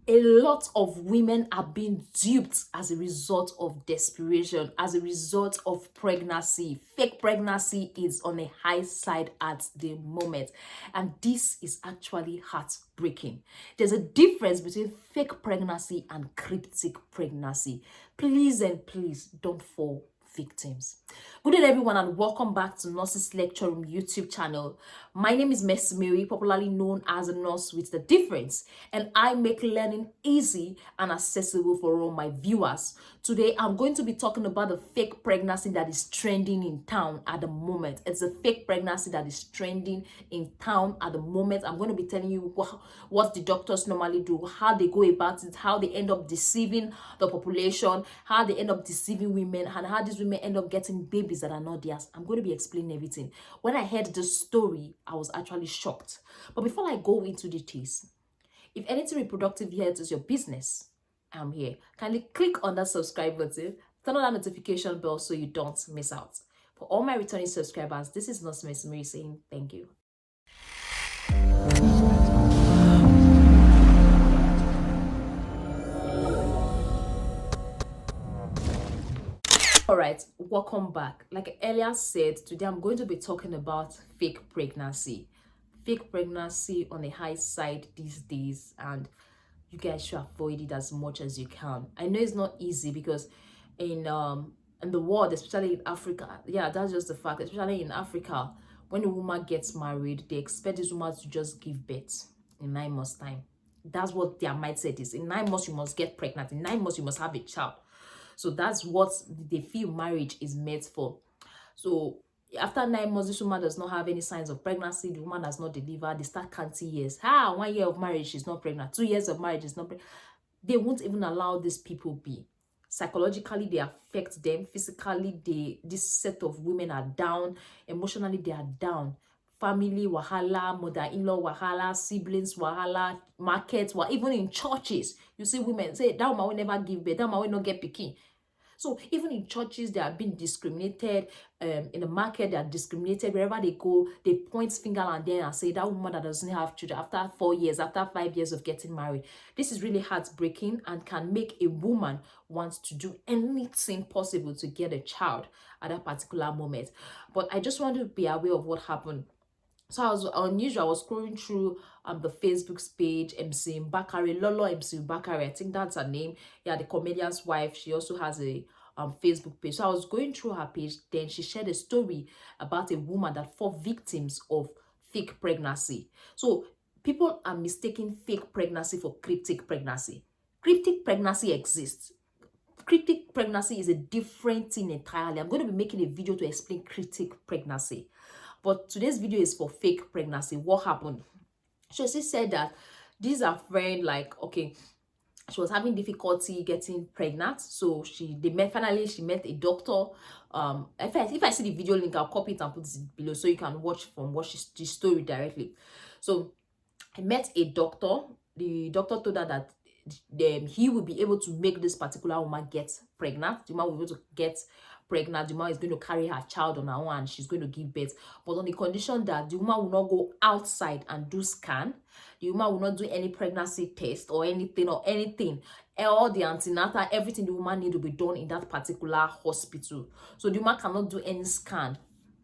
A lot of women are being duped as a result of desperation, as a result of pregnancy. Fake pregnancy is on a high side at the moment, and this is actually heartbreaking. There's a difference between fake pregnancy and cryptic pregnancy. Please and please don't fall victims. Good day, everyone, and welcome back to Nurses Lecture Room YouTube channel. My name is Miss Mary, popularly known as a nurse with the difference, and I make learning easy and accessible for all my viewers. Today, I'm going to be talking about the fake pregnancy that is trending in town at the moment. It's a fake pregnancy that is trending in town at the moment. I'm going to be telling you what the doctors normally do, how they go about it, how they end up deceiving the population, how they end up deceiving women, and how these women end up getting babies that are not theirs. I'm going to be explaining everything. When I heard the story, I was actually shocked. But before I go into details, if anything reproductive health is your business, I'm here. Kindly click on that subscribe button, turn on that notification bell so you don't miss out. For all my returning subscribers, this is Nurse Miss Mary saying thank you. All right, welcome back. Like I earlier said, today I'm going to be talking about fake pregnancy. Fake pregnancy on the high side these days, and you guys should avoid it as much as you can. I know it's not easy because in the world, especially in Africa, yeah, that's just the fact. Especially in Africa, when a woman gets married, they expect this woman to just give birth in 9 months' time. That's what their mindset is. In 9 months, you must get pregnant. In 9 months, you must have a child. So that's what they feel marriage is made for. So after 9 months, this woman does not have any signs of pregnancy. The woman has not delivered. They start counting years. 1 year of marriage, she's not pregnant. 2 years of marriage is not pregnant. They won't even allow these people be. Psychologically, they affect them. Physically, this set of women are down. Emotionally, they are down. Family wahala, mother-in-law wahala, siblings wahala, markets, even in churches. You see women say, that woman will never give birth, that woman will not get pikin. So even in churches, they are being discriminated. In the market, they are discriminated. Wherever they go, they point finger and then and say that woman that doesn't have children after 4 years, after 5 years of getting married. This is really heartbreaking and can make a woman want to do anything possible to get a child at that particular moment. But I just want to be aware of what happened. So I was unusual. I was scrolling through the Facebook page, MC Bakari, Lolo MC Bakari, I think that's her name. Yeah, the comedian's wife. She also has a Facebook page. So I was going through her page. Then she shared a story about a woman that fell victims of fake pregnancy. So people are mistaking fake pregnancy for cryptic pregnancy. Cryptic pregnancy exists. Cryptic pregnancy is a different thing entirely. I'm going to be making a video to explain cryptic pregnancy. But today's video is for fake pregnancy. What happened? She said that this is her friend, like, okay, she was having difficulty getting pregnant. So finally she met a doctor. If I see the video link, I'll copy it and put it below so you can watch the story directly. So I met a doctor. The doctor told her that he will be able to make this particular woman get pregnant. The woman will be able to get pregnant. The woman is going to carry her child on her own and she's going to give birth. But on the condition that the woman will not go outside and do scan. The woman will not do any pregnancy test or anything. All the antenatal, everything the woman needs to be done in that particular hospital. So the woman cannot do any scan.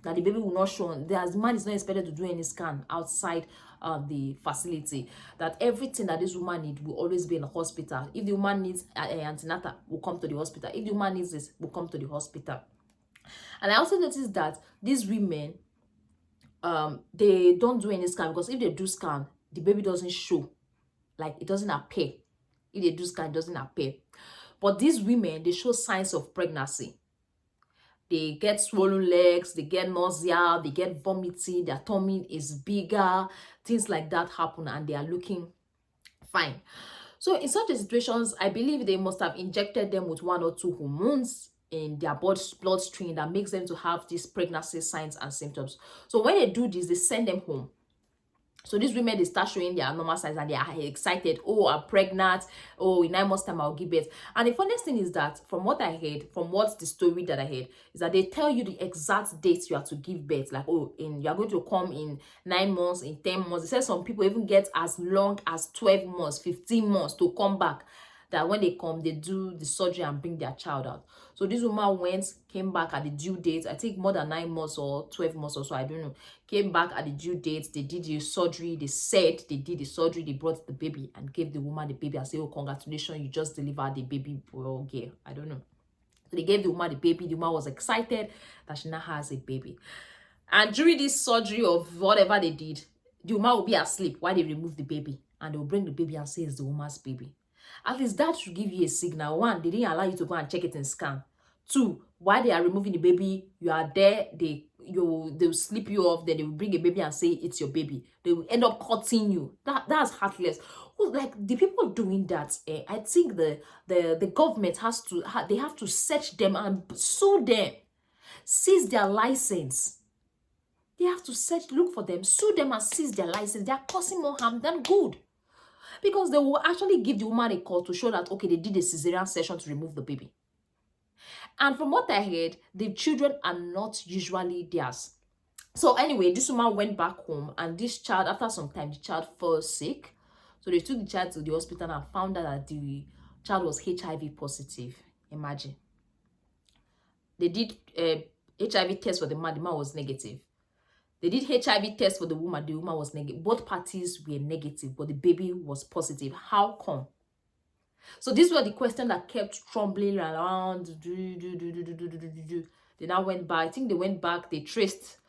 That the baby will not show. The man is not expected to do any scan outside the facility. That everything that this woman needs will always be in the hospital. If the woman needs antenatal, will come to the hospital. If the woman needs this, will come to the hospital. And I also noticed that these women, they don't do any scan, because if they do scan, the baby doesn't show. Like, it doesn't appear. If they do scan, it doesn't appear. But these women, they show signs of pregnancy. They get swollen legs, they get nausea, they get vomiting, their tummy is bigger, things like that happen, and they are looking fine. So in such situations, I believe they must have injected them with 1 or 2 hormones in their bloodstream that makes them to have these pregnancy signs and symptoms. So when they do this, they send them home. So these women, they start showing their normal signs and they are excited. Oh, I'm pregnant. Oh, in 9 months time I'll give birth. And the funniest thing is that from what I heard, from what the story that I heard, is that they tell you the exact dates you have to give birth. Like, oh, you are going to come in 9 months, in 10 months. They say some people even get as long as 12 months, 15 months to come back. That when they come, they do the surgery and bring their child out. So this woman came back at the due date, I think more than 9 months or 12 months or so, I don't know. Came back at the due date, they did the surgery, they said they did the surgery, they brought the baby and gave the woman the baby and said, oh, congratulations, you just delivered the baby boy or girl. I don't know. So they gave the woman the baby. The woman was excited that she now has a baby. And during this surgery of whatever they did, the woman will be asleep while they remove the baby. And they will bring the baby and say it's the woman's baby. At least that should give you a signal. One, they didn't allow you to go and check it and scan. Two, while they are removing the baby, you are there, they'll slip you off, then they will bring a baby and say it's your baby. They will end up cutting you. That's heartless. Like the people doing that, I think the government they have to search them and sue them, seize their license. They have to look for them, sue them and seize their license. They are causing more harm than good. Because they will actually give the woman a call to show that, okay, they did a cesarean section to remove the baby. And from what I heard, the children are not usually theirs. So anyway, this woman went back home, and this child, after some time, the child fell sick. So they took the child to the hospital and found out that the child was HIV positive. Imagine. They did HIV test for the man was negative. They did HIV test for the woman was negative. Both parties were negative, but the baby was positive. How come? So these were the questions that kept troubling around. They now went back. I think they went back. They traced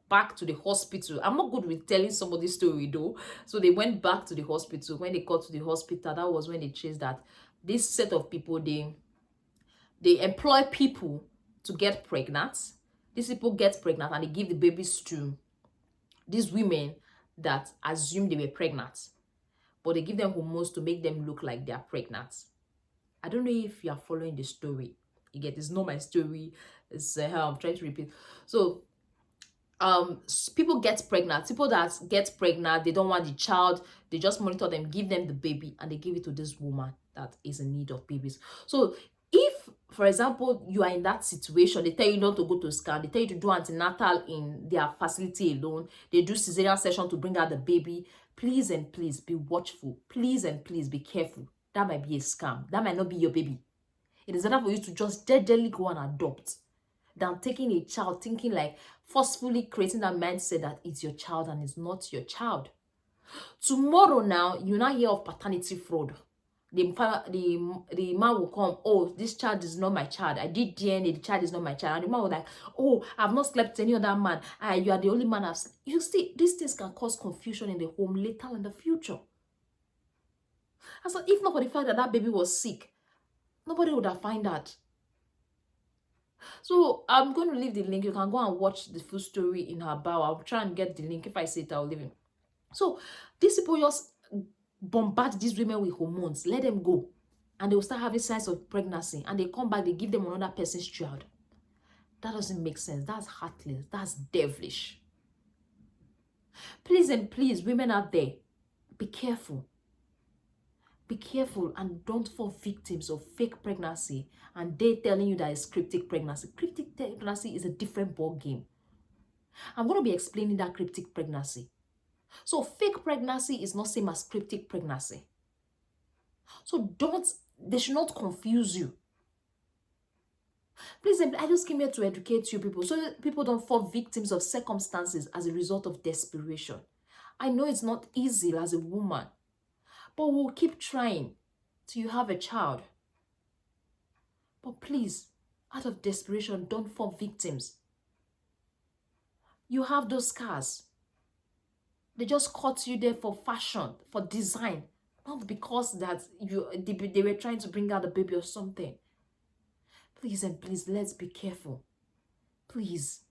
back to the hospital. I'm not good with telling somebody's story though. So they went back to the hospital. When they got to the hospital, that was when they traced that this set of people, they employ people to get pregnant. These people get pregnant and they give the babies to these women that assume they were pregnant, but they give them hormones to make them look like they are pregnant. I don't know if you are following the story. You get, it's not my story. It's how I'm trying to repeat. So people get pregnant. People that get pregnant, they don't want the child. They just monitor them, give them the baby, and they give it to this woman that is in need of babies. So if, for example, you are in that situation, they tell you not to go to scan, they tell you to do antenatal in their facility alone, they do cesarean section to bring out the baby, please and please be watchful. Please and please be careful. That might be a scam. That might not be your baby. It is better for you to just gently go and adopt than taking a child, thinking like forcefully creating that mindset that it's your child and it's not your child. Tomorrow now, you now hear of paternity fraud. The man will come, oh, this child is not my child. I did DNA, the child is not my child. And the man will like, oh, I've not slept with any other man. You are the only man I've slept. You see, these things can cause confusion in the home later in the future. And so if not for the fact that that baby was sick, nobody would have found out. So I'm going to leave the link. You can go and watch the full story in her bio. I'll try and get the link. If I see it, I'll leave it. So these people just bombard these women with hormones, let them go, and they will start having signs of pregnancy, and they come back, they give them another person's child. That doesn't make sense. That's heartless. That's devilish. Please and please, women out there, be careful. Be careful and don't fall victims of fake pregnancy and they telling you that it's cryptic pregnancy. Cryptic pregnancy is a different ball game. I'm going to be explaining that cryptic pregnancy. So fake pregnancy is not same as cryptic pregnancy. So they should not confuse you. Please, I just came here to educate you people so that people don't fall victims of circumstances as a result of desperation. I know it's not easy as a woman, but we'll keep trying till you have a child. But please, out of desperation, don't fall victims. You have those scars. They just caught you there for fashion, for design, not because that they were trying to bring out a baby or something. Please and please, let's be careful. Please.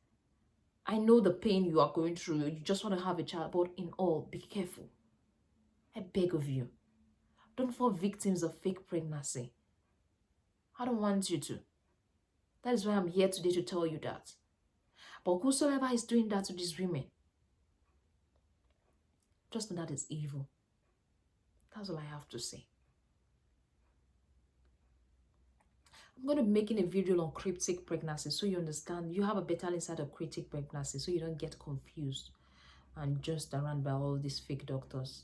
I know the pain you are going through. You just want to have a child, but in all, be careful. I beg of you. Don't fall victims of fake pregnancy. I don't want you to. That is why I'm here today to tell you that. But whosoever is doing that to these women, just know that is evil. That's all I have to say. I'm going to be making a video on cryptic pregnancy so you understand. You have a better insight of cryptic pregnancy so you don't get confused and just around by all these fake doctors.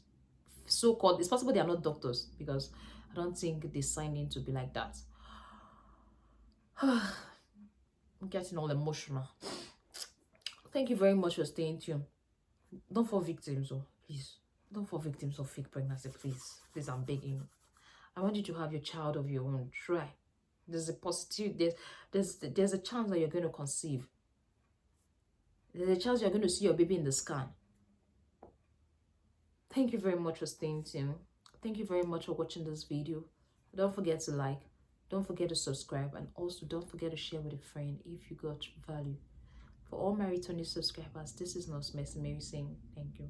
So-called, it's possible they are not doctors because I don't think they signed in to be like that. I'm getting all emotional. Thank you very much for staying tuned. Don't fall victims, oh, please. Don't fall victims of fake pregnancy, please. Please, I'm begging you. I want you to have your child of your own. Try. There's a positive, there's a chance that you're going to conceive. There's a chance you're going to see your baby in the scan. Thank you very much for staying tuned. Thank you very much for watching this video. Don't forget to like, don't forget to subscribe, and also don't forget to share with a friend if you got value. For all my returning subscribers, this is Nurse Mercy Mary saying thank you.